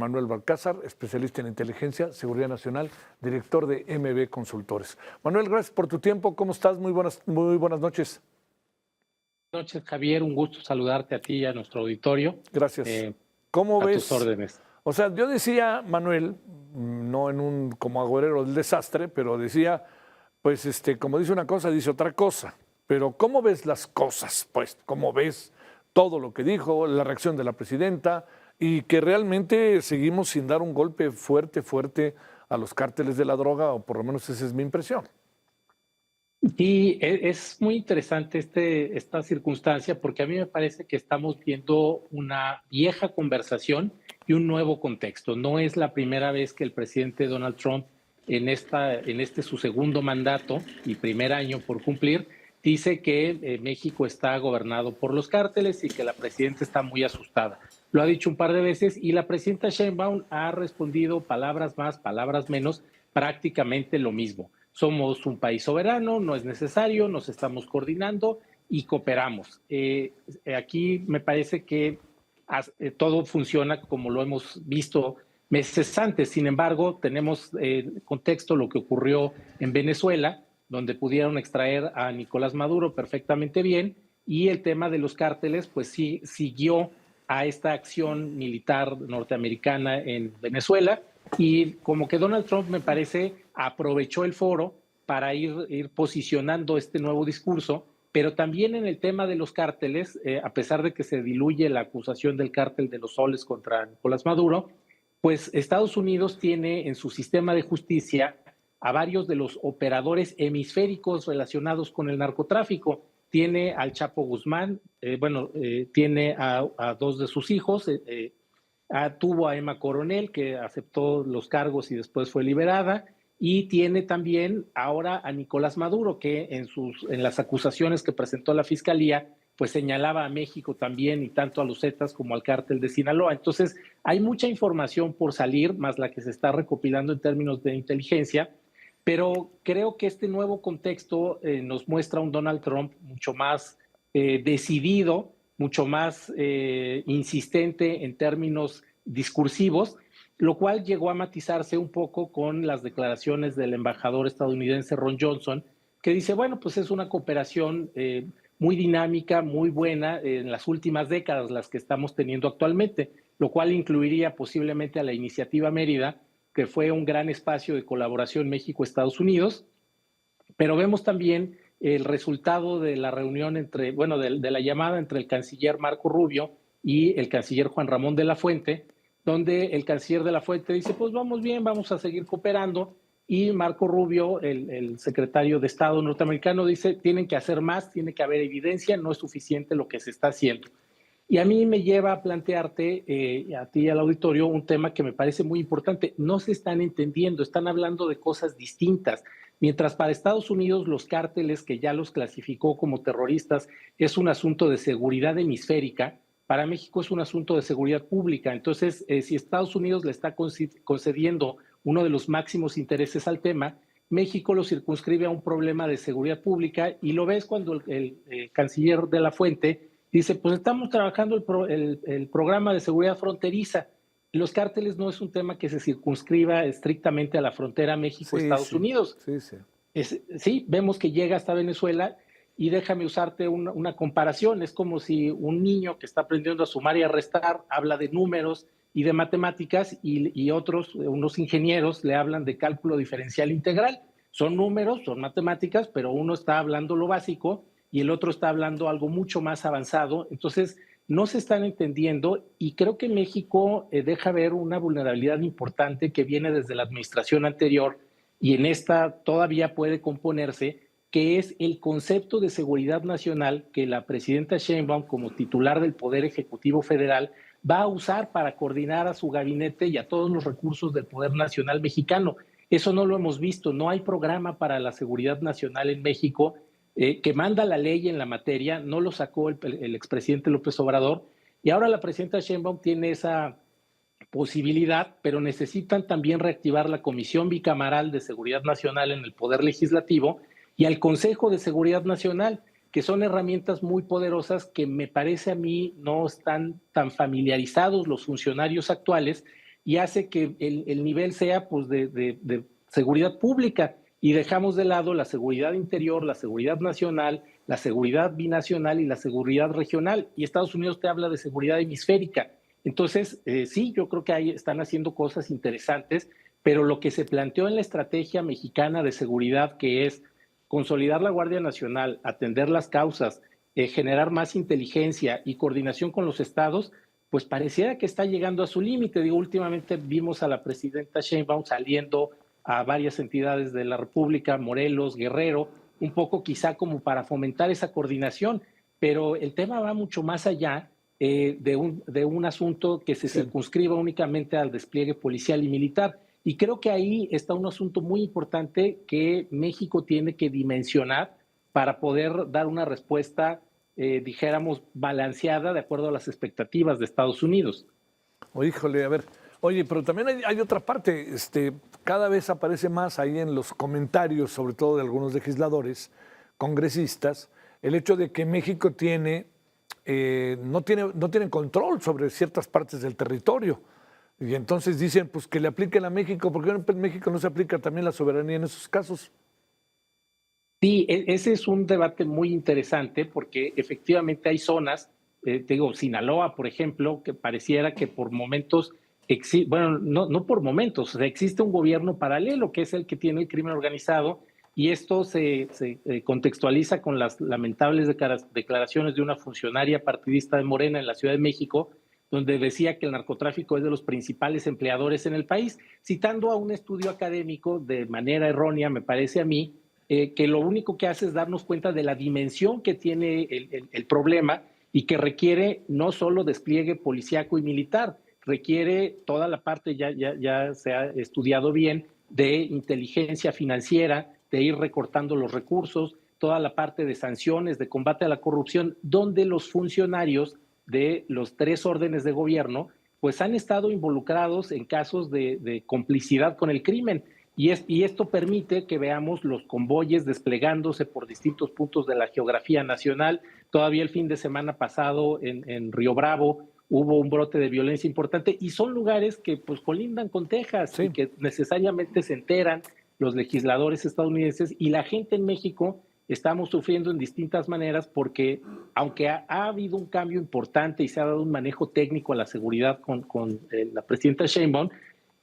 Manuel Balcázar, especialista en inteligencia, seguridad nacional, director de MB Consultores. Manuel, gracias por tu tiempo. ¿Cómo estás? Muy buenas noches. Buenas noches, Javier. Un gusto saludarte a ti y a nuestro auditorio. Gracias. ¿Cómo A ves? tus órdenes. O sea, yo decía, Manuel, no en un como agorero del desastre, pero decía, pues como dice una cosa, dice otra cosa. Pero ¿cómo ves las cosas? Pues, ¿cómo ves todo lo que dijo, la reacción de la presidenta y que realmente seguimos sin dar un golpe fuerte a los cárteles de la droga, o por lo menos esa es mi impresión? Sí, es muy interesante esta circunstancia porque a mí me parece que estamos viendo una vieja conversación y un nuevo contexto. No es la primera vez que el presidente Donald Trump en este su segundo mandato y primer año por cumplir, dice que México está gobernado por los cárteles y que la presidenta está muy asustada. Lo ha dicho un par de veces y la presidenta Sheinbaum ha respondido palabras más, palabras menos, prácticamente lo mismo. Somos un país soberano, no es necesario, nos estamos coordinando y cooperamos. Aquí me parece que todo funciona como lo hemos visto meses antes. Sin embargo, tenemos contexto lo que ocurrió en Venezuela, donde pudieron extraer a Nicolás Maduro perfectamente bien, y el tema de los cárteles, pues sí, siguió a esta acción militar norteamericana en Venezuela, y como que Donald Trump, me parece, aprovechó el foro para ir posicionando este nuevo discurso, pero también en el tema de los cárteles, a pesar de que se diluye la acusación del cártel de los soles contra Nicolás Maduro, pues Estados Unidos tiene en su sistema de justicia a varios de los operadores hemisféricos relacionados con el narcotráfico. Tiene al Chapo Guzmán, tiene a dos de sus hijos, tuvo a Emma Coronel, que aceptó los cargos y después fue liberada, y tiene también ahora a Nicolás Maduro, que en las acusaciones que presentó la Fiscalía, pues señalaba a México también, y tanto a los Zetas como al cártel de Sinaloa. Entonces, hay mucha información por salir, más la que se está recopilando en términos de inteligencia, pero creo que este nuevo contexto nos muestra un Donald Trump mucho más decidido, mucho más insistente en términos discursivos, lo cual llegó a matizarse un poco con las declaraciones del embajador estadounidense Ron Johnson, que dice, bueno, pues es una cooperación muy dinámica, muy buena en las últimas décadas, las que estamos teniendo actualmente, lo cual incluiría posiblemente a la Iniciativa Mérida, que fue un gran espacio de colaboración México-Estados Unidos, pero vemos también el resultado de la reunión de la llamada entre el canciller Marco Rubio y el canciller Juan Ramón de la Fuente, donde el canciller de la Fuente dice, pues vamos bien, vamos a seguir cooperando, y Marco Rubio, el secretario de Estado norteamericano, dice, tienen que hacer más, tiene que haber evidencia, no es suficiente lo que se está haciendo. Y a mí me lleva a plantearte, a ti y al auditorio, un tema que me parece muy importante. No se están entendiendo, están hablando de cosas distintas. Mientras para Estados Unidos los cárteles, que ya los clasificó como terroristas, es un asunto de seguridad hemisférica, para México es un asunto de seguridad pública. Entonces, si Estados Unidos le está concediendo uno de los máximos intereses al tema, México lo circunscribe a un problema de seguridad pública, y lo ves cuando el canciller de la Fuente dice, pues estamos trabajando el programa de seguridad fronteriza. Los cárteles no es un tema que se circunscriba estrictamente a la frontera México-Estados Unidos. Sí, vemos que llega hasta Venezuela, y déjame usarte una comparación. Es como si un niño que está aprendiendo a sumar y a restar habla de números y de matemáticas, y unos ingenieros le hablan de cálculo diferencial integral. Son números, son matemáticas, pero uno está hablando lo básico y el otro está hablando algo mucho más avanzado. Entonces, no se están entendiendo, y creo que México deja ver una vulnerabilidad importante que viene desde la administración anterior, y en esta todavía puede componerse, que es el concepto de seguridad nacional que la presidenta Sheinbaum, como titular del Poder Ejecutivo Federal, va a usar para coordinar a su gabinete y a todos los recursos del Poder Nacional mexicano. Eso no lo hemos visto, no hay programa para la seguridad nacional en México, que manda la ley en la materia, no lo sacó el expresidente López Obrador, y ahora la presidenta Sheinbaum tiene esa posibilidad, pero necesitan también reactivar la Comisión Bicameral de Seguridad Nacional en el Poder Legislativo y al Consejo de Seguridad Nacional, que son herramientas muy poderosas que me parece a mí no están tan familiarizados los funcionarios actuales, y hace que el nivel sea pues de seguridad pública y dejamos de lado la seguridad interior, la seguridad nacional, la seguridad binacional y la seguridad regional. Y Estados Unidos te habla de seguridad hemisférica. Entonces, sí, yo creo que ahí están haciendo cosas interesantes, pero lo que se planteó en la estrategia mexicana de seguridad, que es consolidar la Guardia Nacional, atender las causas, generar más inteligencia y coordinación con los estados, pues pareciera que está llegando a su límite. Digo, últimamente vimos a la presidenta Sheinbaum saliendo a varias entidades de la República, Morelos, Guerrero, un poco quizá como para fomentar esa coordinación, pero el tema va mucho más allá de un asunto que se circunscriba únicamente al despliegue policial y militar. Y creo que ahí está un asunto muy importante que México tiene que dimensionar para poder dar una respuesta, dijéramos, balanceada de acuerdo a las expectativas de Estados Unidos. Híjole, a ver. Oye, pero también hay otra parte. Cada vez aparece más ahí en los comentarios, sobre todo de algunos legisladores, congresistas, el hecho de que México no tiene control sobre ciertas partes del territorio. Y entonces dicen, pues que le apliquen a México, ¿por qué en México no se aplica también la soberanía en esos casos? Sí, ese es un debate muy interesante porque efectivamente hay zonas, te digo, Sinaloa, por ejemplo, que pareciera que por momentos, bueno, no por momentos, o sea, existe un gobierno paralelo que es el que tiene el crimen organizado y esto se contextualiza con las lamentables declaraciones de una funcionaria partidista de Morena en la Ciudad de México, donde decía que el narcotráfico es de los principales empleadores en el país, citando a un estudio académico de manera errónea, me parece a mí, que lo único que hace es darnos cuenta de la dimensión que tiene el problema y que requiere no solo despliegue policíaco y militar, requiere toda la parte, ya se ha estudiado bien, de inteligencia financiera, de ir recortando los recursos, toda la parte de sanciones, de combate a la corrupción, donde los funcionarios de los tres órdenes de gobierno pues han estado involucrados en casos de complicidad con el crimen. Y esto permite que veamos los convoyes desplegándose por distintos puntos de la geografía nacional. Todavía el fin de semana pasado en Río Bravo hubo un brote de violencia importante y son lugares que pues colindan con Texas Sí. y que necesariamente se enteran los legisladores estadounidenses y la gente en México estamos sufriendo en distintas maneras porque aunque ha habido un cambio importante y se ha dado un manejo técnico a la seguridad con la presidenta Sheinbaum,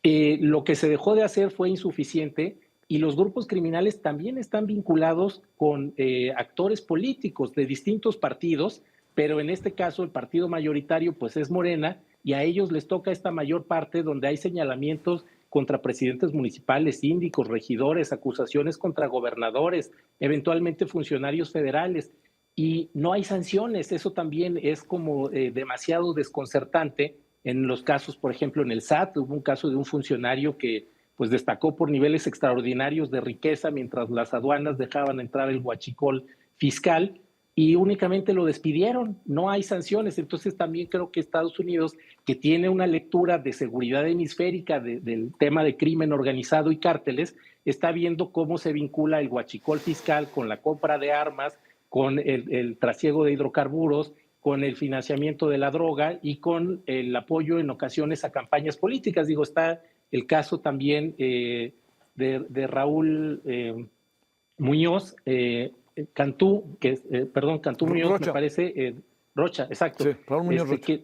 lo que se dejó de hacer fue insuficiente y los grupos criminales también están vinculados con actores políticos de distintos partidos, pero en este caso el partido mayoritario pues es Morena y a ellos les toca esta mayor parte donde hay señalamientos contra presidentes municipales, síndicos, regidores, acusaciones contra gobernadores, eventualmente funcionarios federales y no hay sanciones. Eso también es como demasiado desconcertante. En los casos, por ejemplo, en el SAT hubo un caso de un funcionario que pues destacó por niveles extraordinarios de riqueza mientras las aduanas dejaban entrar el huachicol fiscal y únicamente lo despidieron, no hay sanciones. Entonces también creo que Estados Unidos, que tiene una lectura de seguridad hemisférica del tema de crimen organizado y cárteles, está viendo cómo se vincula el huachicol fiscal con la compra de armas, con el trasiego de hidrocarburos, con el financiamiento de la droga y con el apoyo en ocasiones a campañas políticas. Digo, está el caso también de Raúl Muñoz, Cantú, Cantú Muñoz, Rocha. me parece, Rocha, exacto. Sí, Raúl Muñoz Rocha.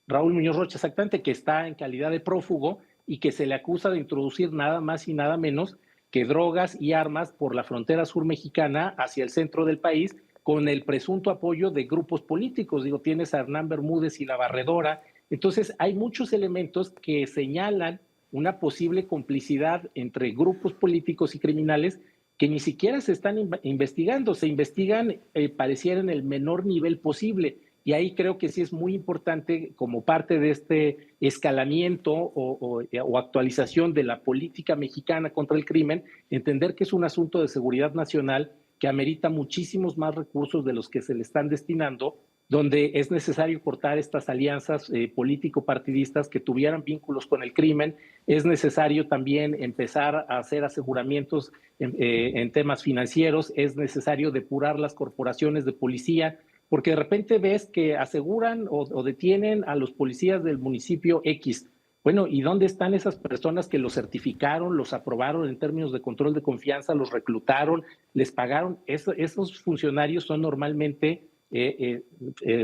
Raúl Muñoz Rocha, exactamente, que está en calidad de prófugo y que se le acusa de introducir nada más y nada menos que drogas y armas por la frontera sur mexicana hacia el centro del país con el presunto apoyo de grupos políticos. Digo, tienes a Hernán Bermúdez y la Barredora. Entonces, hay muchos elementos que señalan una posible complicidad entre grupos políticos y criminales que ni siquiera se están investigando, se investigan, pareciera en el menor nivel posible. Y ahí creo que sí es muy importante, como parte de este escalamiento o actualización de la política mexicana contra el crimen, entender que es un asunto de seguridad nacional que amerita muchísimos más recursos de los que se le están destinando, donde es necesario cortar estas alianzas político-partidistas que tuvieran vínculos con el crimen. Es necesario también empezar a hacer aseguramientos en temas financieros. Es necesario depurar las corporaciones de policía, porque de repente ves que aseguran o detienen a los policías del municipio X, Bueno, ¿y dónde están esas personas que los certificaron, los aprobaron en términos de control de confianza, los reclutaron, les pagaron? Esos funcionarios son normalmente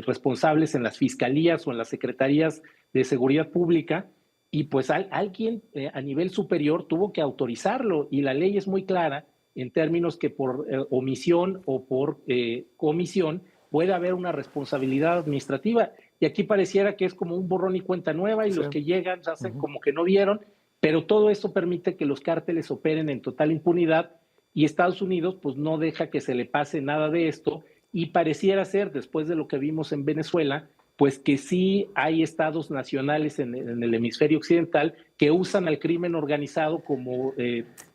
responsables en las fiscalías o en las secretarías de seguridad pública y pues alguien a nivel superior tuvo que autorizarlo y la ley es muy clara en términos que por omisión o por comisión puede haber una responsabilidad administrativa. Y aquí pareciera que es como un borrón y cuenta nueva y Sí. los que llegan hacen como que no vieron, pero todo eso permite que los cárteles operen en total impunidad y Estados Unidos pues no deja que se le pase nada de esto y pareciera ser, después de lo que vimos en Venezuela, pues que sí hay estados nacionales en el hemisferio occidental que usan al crimen organizado como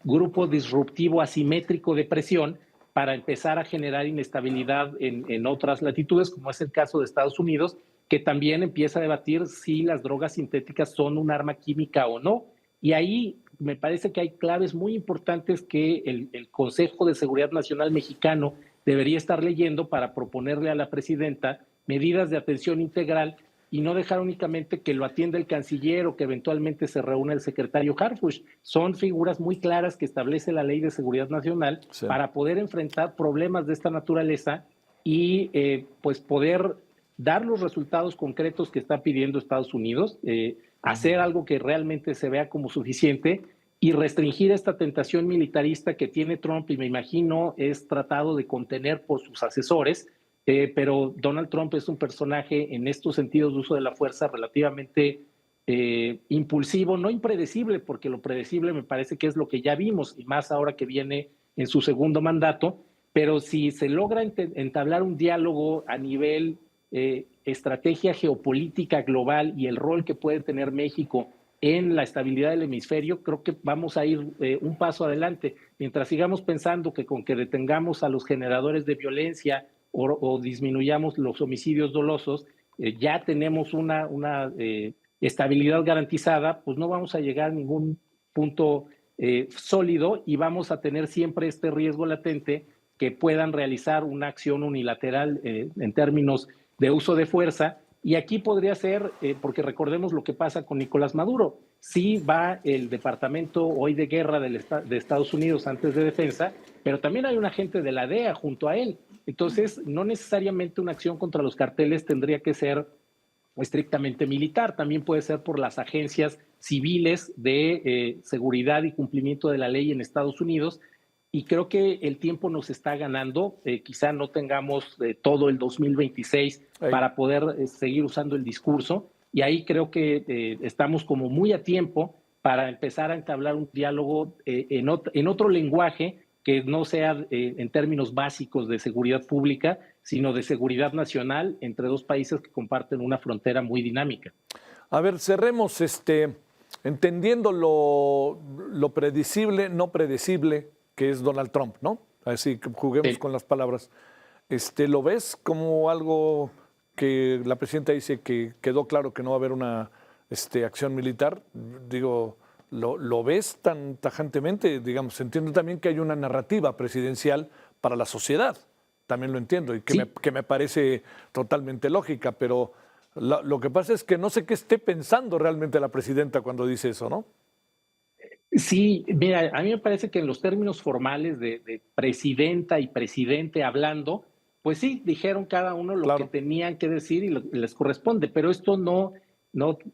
grupo disruptivo asimétrico de presión para empezar a generar inestabilidad en otras latitudes, como es el caso de Estados Unidos, que también empieza a debatir si las drogas sintéticas son un arma química o no. Y ahí me parece que hay claves muy importantes que el Consejo de Seguridad Nacional mexicano debería estar leyendo para proponerle a la presidenta medidas de atención integral y no dejar únicamente que lo atienda el canciller o que eventualmente se reúna el secretario Harfuch. Son figuras muy claras que establece la Ley de Seguridad Nacional para poder enfrentar problemas de esta naturaleza y pues poder dar los resultados concretos que está pidiendo Estados Unidos, hacer algo que realmente se vea como suficiente y restringir esta tentación militarista que tiene Trump y me imagino es tratado de contener por sus asesores, pero Donald Trump es un personaje en estos sentidos de uso de la fuerza relativamente impulsivo, no impredecible, porque lo predecible me parece que es lo que ya vimos y más ahora que viene en su segundo mandato, pero si se logra entablar un diálogo a nivel estrategia geopolítica global y el rol que puede tener México en la estabilidad del hemisferio, creo que vamos a ir un paso adelante. Mientras sigamos pensando que con que detengamos a los generadores de violencia o disminuyamos los homicidios dolosos, ya tenemos una estabilidad garantizada, pues no vamos a llegar a ningún punto sólido y vamos a tener siempre este riesgo latente que puedan realizar una acción unilateral en términos de uso de fuerza. Y aquí podría ser, porque recordemos lo que pasa con Nicolás Maduro, sí va el Departamento hoy de Guerra de Estados Unidos antes de Defensa, pero también hay un agente de la DEA junto a él. Entonces, no necesariamente una acción contra los carteles tendría que ser estrictamente militar, también puede ser por las agencias civiles de seguridad y cumplimiento de la ley en Estados Unidos, y creo que el tiempo nos está ganando, quizá no tengamos todo el 2026 para poder seguir usando el discurso, y ahí creo que estamos como muy a tiempo para empezar a entablar un diálogo en otro lenguaje que no sea en términos básicos de seguridad pública, sino de seguridad nacional entre dos países que comparten una frontera muy dinámica. A ver, cerremos entendiendo lo predecible, no predecible que es Donald Trump, ¿no? Así que juguemos con las palabras. ¿Lo ves como algo que la presidenta dice que quedó claro que no va a haber una acción militar? Digo, ¿lo ves tan tajantemente? Digamos, entiendo también que hay una narrativa presidencial para la sociedad, también lo entiendo, y que me parece totalmente lógica, pero lo que pasa es que no sé qué esté pensando realmente la presidenta cuando dice eso, ¿no? Sí, mira, a mí me parece que en los términos formales de presidenta y presidente hablando, pues sí, dijeron cada uno lo que tenían que decir y les corresponde, pero esto no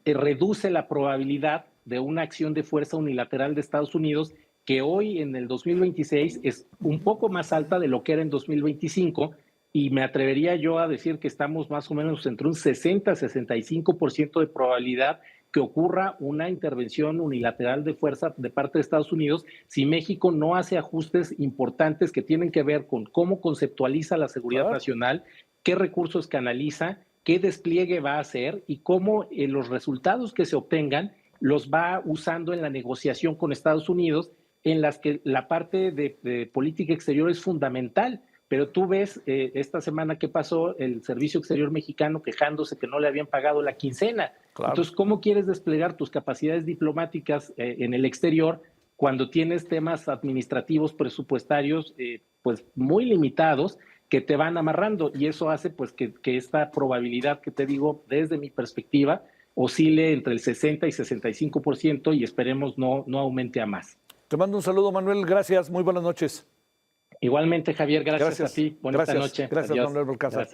reduce la probabilidad de una acción de fuerza unilateral de Estados Unidos que hoy en el 2026 es un poco más alta de lo que era en 2025 y me atrevería yo a decir que estamos más o menos entre un 60-65% de probabilidad que ocurra una intervención unilateral de fuerza de parte de Estados Unidos si México no hace ajustes importantes que tienen que ver con cómo conceptualiza la seguridad nacional, qué recursos canaliza, qué despliegue va a hacer y cómo los resultados que se obtengan los va usando en la negociación con Estados Unidos, en las que la parte de política exterior es fundamental. Pero tú ves esta semana que pasó el Servicio Exterior Mexicano quejándose que no le habían pagado la quincena. Entonces, ¿cómo quieres desplegar tus capacidades diplomáticas en el exterior cuando tienes temas administrativos, presupuestarios, pues muy limitados que te van amarrando? Y eso hace pues que esta probabilidad que te digo desde mi perspectiva oscile entre el 60 y 65% y esperemos no aumente a más. Te mando un saludo, Manuel. Gracias. Muy buenas noches. Igualmente, Javier, gracias a ti. Buenas noches. Gracias, Adiós. Manuel Balcázar. Gracias.